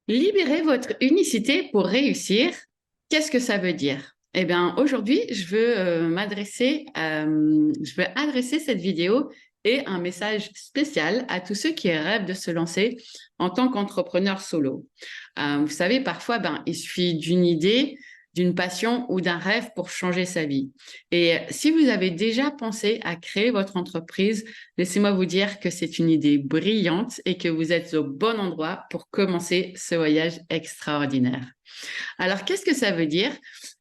Libérer votre unicité pour réussir, qu'est-ce que ça veut dire? Eh bien, aujourd'hui, je veux adresser cette vidéo et un message spécial à tous ceux qui rêvent de se lancer en tant qu'entrepreneur solo. Vous savez, parfois, il suffit d'une idée, d'une passion ou d'un rêve pour changer sa vie. Et si vous avez déjà pensé à créer votre entreprise, laissez-moi vous dire que c'est une idée brillante et que vous êtes au bon endroit pour commencer ce voyage extraordinaire. Alors, qu'est-ce que ça veut dire?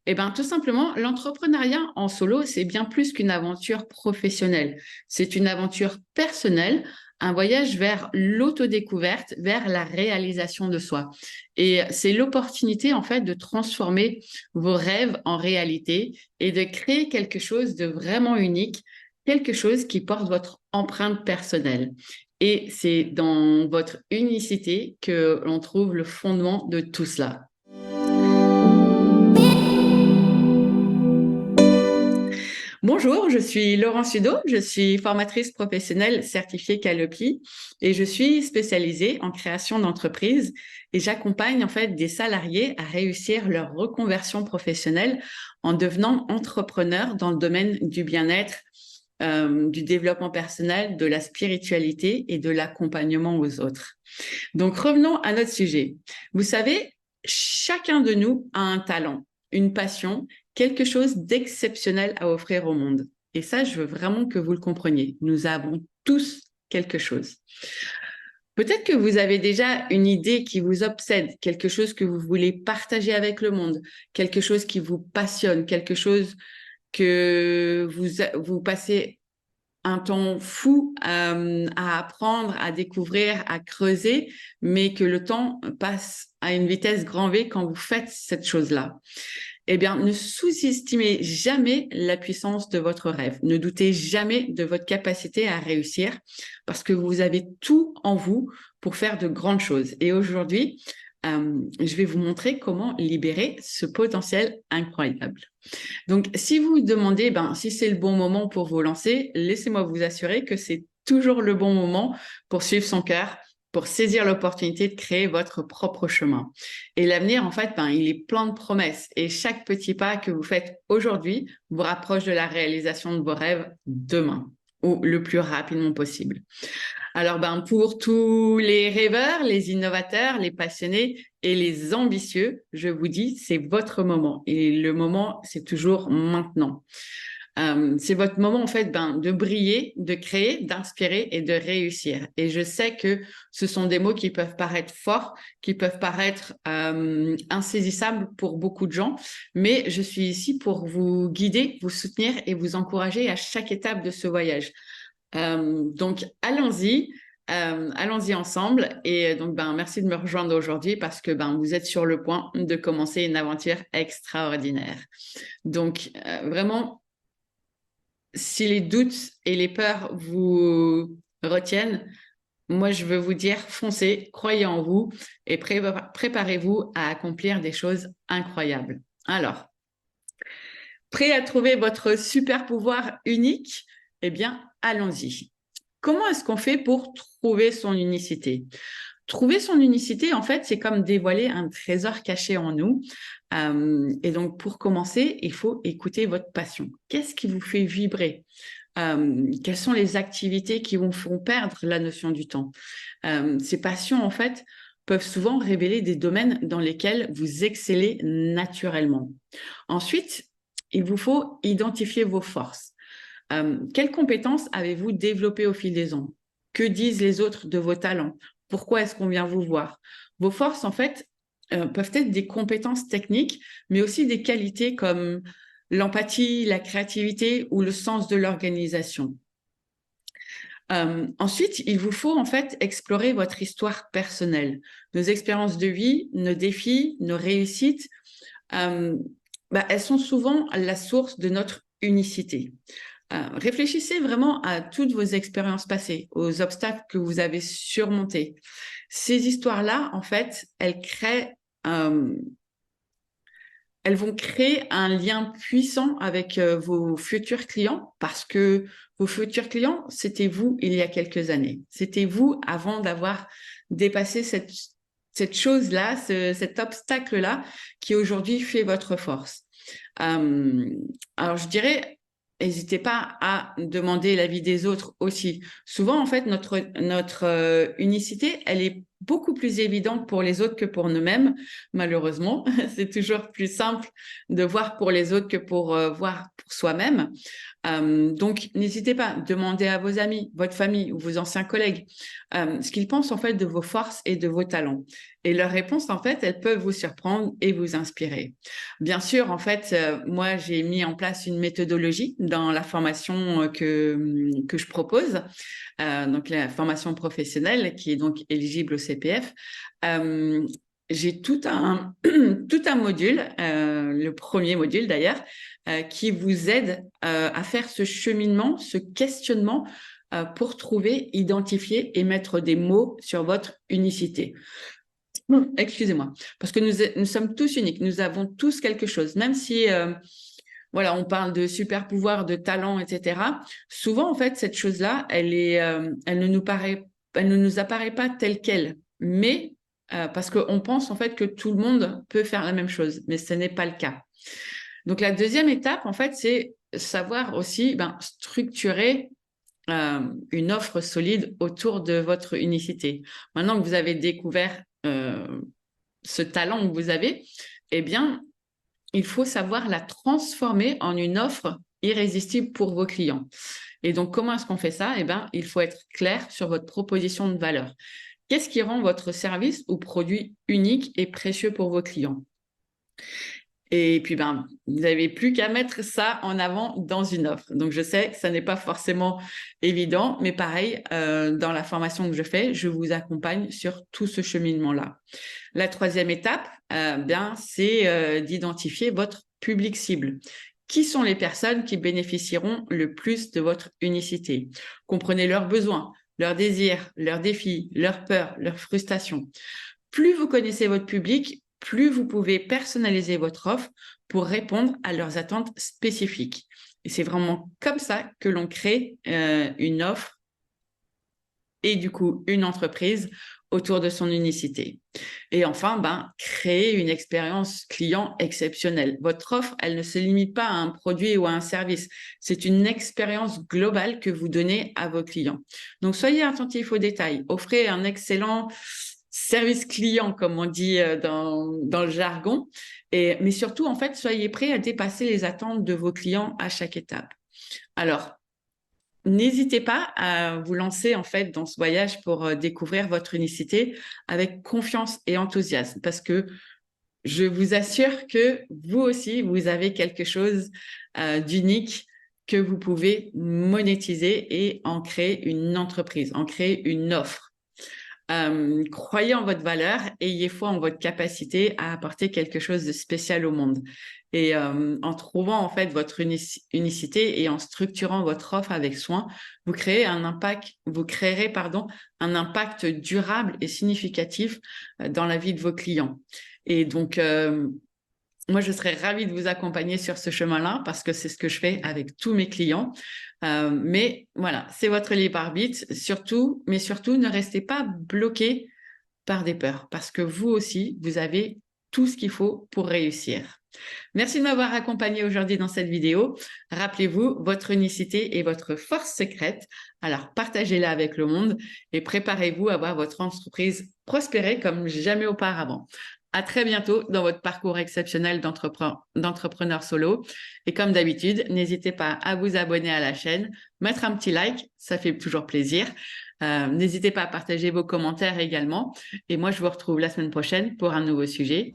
Eh bien, tout simplement, l'entrepreneuriat en solo, c'est bien plus qu'une aventure professionnelle. C'est une aventure personnelle, un voyage vers l'autodécouverte, vers la réalisation de soi. Et c'est l'opportunité, en fait, de transformer vos rêves en réalité et de créer quelque chose de vraiment unique, quelque chose qui porte votre empreinte personnelle. Et c'est dans votre unicité que l'on trouve le fondement de tout cela. Bonjour, je suis Laurence Sudo, je suis formatrice professionnelle certifiée Calliope et je suis spécialisée en création d'entreprises et j'accompagne en fait des salariés à réussir leur reconversion professionnelle en devenant entrepreneurs dans le domaine du bien-être, du développement personnel, de la spiritualité et de l'accompagnement aux autres. Donc revenons à notre sujet. Vous savez, chacun de nous a un talent, une passion, quelque chose d'exceptionnel à offrir au monde. Et ça, je veux vraiment que vous le compreniez. Nous avons tous quelque chose. Peut-être que vous avez déjà une idée qui vous obsède, quelque chose que vous voulez partager avec le monde, quelque chose qui vous passionne, quelque chose que vous passez un temps fou à apprendre, à découvrir, à creuser, mais que le temps passe à une vitesse grand V quand vous faites cette chose-là. Eh bien, ne sous-estimez jamais la puissance de votre rêve. Ne doutez jamais de votre capacité à réussir parce que vous avez tout en vous pour faire de grandes choses. Et aujourd'hui, je vais vous montrer comment libérer ce potentiel incroyable. Donc, si vous vous demandez si c'est le bon moment pour vous lancer, laissez-moi vous assurer que c'est toujours le bon moment pour suivre son cœur, pour saisir l'opportunité de créer votre propre chemin. Et l'avenir, en fait, il est plein de promesses. Et chaque petit pas que vous faites aujourd'hui vous rapproche de la réalisation de vos rêves demain ou le plus rapidement possible. Alors, pour tous les rêveurs, les innovateurs, les passionnés et les ambitieux, je vous dis, c'est votre moment. Et le moment, c'est toujours maintenant. C'est votre moment, en fait, de briller, de créer, d'inspirer et de réussir. Et je sais que ce sont des mots qui peuvent paraître forts, qui peuvent paraître insaisissables pour beaucoup de gens, mais je suis ici pour vous guider, vous soutenir et vous encourager à chaque étape de ce voyage. Donc, allons-y ensemble. Et donc, merci de me rejoindre aujourd'hui parce que vous êtes sur le point de commencer une aventure extraordinaire. Donc, vraiment, si les doutes et les peurs vous retiennent, moi, je veux vous dire, foncez, croyez en vous et préparez-vous à accomplir des choses incroyables. Alors, prêt à trouver votre super pouvoir unique? Eh bien, allons-y. Comment est-ce qu'on fait pour trouver son unicité? Trouver son unicité, en fait, c'est comme dévoiler un trésor caché en nous. Et donc, pour commencer, il faut écouter votre passion. Qu'est-ce qui vous fait vibrer? Quelles sont les activités qui vous font perdre la notion du temps? Ces passions, en fait, peuvent souvent révéler des domaines dans lesquels vous excellez naturellement. Ensuite, il vous faut identifier vos forces. Quelles compétences avez-vous développées au fil des ans? Que disent les autres de vos talents? Pourquoi est-ce qu'on vient vous voir? Vos forces, en fait, peuvent être des compétences techniques, mais aussi des qualités comme l'empathie, la créativité ou le sens de l'organisation. Ensuite, il vous faut en fait explorer votre histoire personnelle, nos expériences de vie, nos défis, nos réussites. Euh, Elles sont souvent la source de notre unicité. Réfléchissez vraiment à toutes vos expériences passées, aux obstacles que vous avez surmontés. Ces histoires-là, en fait, euh, elles vont créer un lien puissant avec vos futurs clients parce que vos futurs clients, c'était vous il y a quelques années. C'était vous avant d'avoir dépassé cette chose-là, cet obstacle-là qui aujourd'hui fait votre force. Alors, je dirais, n'hésitez pas à demander l'avis des autres aussi. Souvent, en fait, notre unicité, elle est beaucoup plus évidente pour les autres que pour nous-mêmes, malheureusement. C'est toujours plus simple de voir pour les autres que pour voir pour soi-même. Donc, n'hésitez pas, demandez à vos amis, votre famille ou vos anciens collègues ce qu'ils pensent en fait de vos forces et de vos talents. Et leurs réponses, en fait, elles peuvent vous surprendre et vous inspirer. Bien sûr, en fait, moi, j'ai mis en place une méthodologie dans la formation que je propose, donc la formation professionnelle qui est donc éligible au CPF. J'ai tout un, tout un module, le premier module d'ailleurs, qui vous aide à faire ce cheminement, ce questionnement pour trouver, identifier et mettre des mots sur votre unicité. Excusez-moi, parce que nous sommes tous uniques, nous avons tous quelque chose, même si voilà, on parle de super pouvoir, de talent, etc. Souvent, en fait, cette chose-là, elle ne nous apparaît pas telle qu'elle, mais parce qu'on pense en fait que tout le monde peut faire la même chose, mais ce n'est pas le cas. Donc, la deuxième étape, en fait, c'est savoir aussi structurer une offre solide autour de votre unicité. Maintenant que vous avez découvert ce talent que vous avez, eh bien, il faut savoir la transformer en une offre irrésistible pour vos clients. Et donc, comment est-ce qu'on fait ça? Eh bien, il faut être clair sur votre proposition de valeur. Qu'est-ce qui rend votre service ou produit unique et précieux pour vos clients? Et puis, vous n'avez plus qu'à mettre ça en avant dans une offre. Donc, je sais que ça n'est pas forcément évident, mais pareil, dans la formation que je fais, je vous accompagne sur tout ce cheminement-là. La troisième étape, c'est d'identifier votre public cible. Qui sont les personnes qui bénéficieront le plus de votre unicité? Comprenez leurs besoins, leurs désirs, leurs défis, leurs peurs, leurs frustrations. Plus vous connaissez votre public, plus vous pouvez personnaliser votre offre pour répondre à leurs attentes spécifiques. Et c'est vraiment comme ça que l'on crée une offre et du coup une entreprise autour de son unicité. Et enfin, créer une expérience client exceptionnelle. Votre offre, elle ne se limite pas à un produit ou à un service. C'est une expérience globale que vous donnez à vos clients. Donc, soyez attentifs aux détails. Offrez un excellent service client, comme on dit dans le jargon. Mais surtout, en fait, soyez prêts à dépasser les attentes de vos clients à chaque étape. Alors, n'hésitez pas à vous lancer en fait dans ce voyage pour découvrir votre unicité avec confiance et enthousiasme, parce que je vous assure que vous aussi, vous avez quelque chose d'unique que vous pouvez monétiser et en créer une entreprise, en créer une offre. Croyez en votre valeur, ayez foi en votre capacité à apporter quelque chose de spécial au monde. Et en trouvant en fait votre unicité et en structurant votre offre avec soin, vous créerez un impact durable et significatif dans la vie de vos clients. Et donc, moi, je serais ravie de vous accompagner sur ce chemin-là parce que c'est ce que je fais avec tous mes clients. Mais voilà, c'est votre libre arbitre. Surtout, ne restez pas bloqué par des peurs parce que vous aussi, vous avez tout ce qu'il faut pour réussir. Merci de m'avoir accompagné aujourd'hui dans cette vidéo. Rappelez-vous, votre unicité est votre force secrète. Alors, partagez-la avec le monde et préparez-vous à voir votre entreprise prospérer comme jamais auparavant. À très bientôt dans votre parcours exceptionnel d'entrepreneur solo. Et comme d'habitude, n'hésitez pas à vous abonner à la chaîne, mettre un petit like, ça fait toujours plaisir. N'hésitez pas à partager vos commentaires également. Et moi, je vous retrouve la semaine prochaine pour un nouveau sujet.